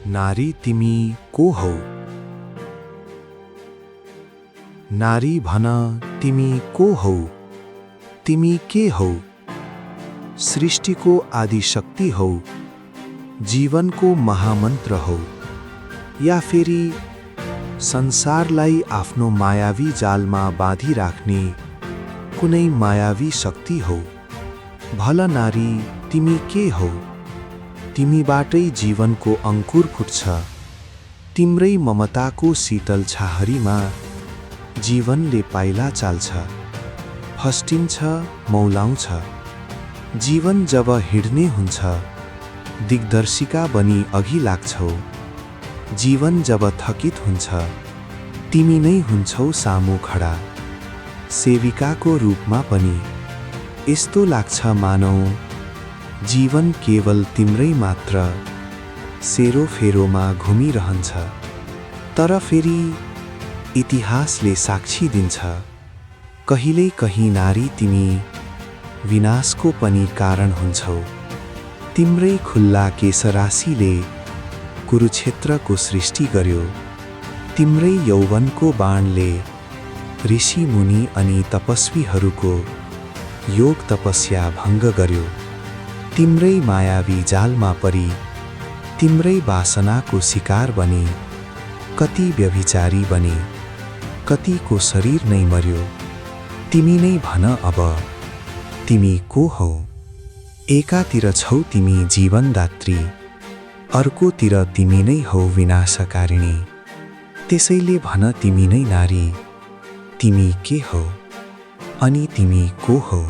नारी तिमी को हौ? नारी भन तिमी को हौ? तिमी के हौ? सृष्टिको आदिशक्ति हौ, जीवनको महामन्त्र हौ, या फेरि संसारलाई आफ्नो मायावी जालमा बाँधिराख्ने कुनै मायावी शक्ति हौ? भल नारी तिमी के हौ? तिमीबाटै जीवनको अंकुर फुट्छ, तिम्रै ममताको शीतल छाहरीमा जीवनले पाइला चाल्छ, फस्टिन्छ, मौलाउँछ। जीवन जब हिँड्ने हुन्छ, दिग्दर्शिका बनी अघि लाग्छौ। जीवन जब थकित हुन्छ, तिमी नै हुन्छौ सामु खडा, सेविकाको रूपमा पनि। यस्तो लाग्छ मानौ जीवन केवल तिम्रै मात्र सेरोफेरोमा घुमिरहन्छ। तर फेरि इतिहासले साक्षी दिन्छ, कहिल्यै कहीँ नारी तिमी विनाशको पनि कारण हुन्छौ। तिम्रै खुल्ला केशराशिले कुरुक्षेत्रको सृष्टि गर्यो, तिम्रै यौवनको बाणले ऋषि मुनि अनि तपस्वीहरूको योग तपस्या भङ्ग गर्यो। तिम्रै मायावी जालमा परी तिम्रै वासनाको शिकार बने, कति व्यभिचारी बने, कतिको शरीर नै मर्यो। तिमी नै भन अब तिमी को हौ? एकातिर छौ तिमी जीवनदात्री, अर्कोतिर तिमी नै हौ विनाशकारिणी। त्यसैले भन तिमी नै नारी तिमी के हौ? अनि तिमी को हौ?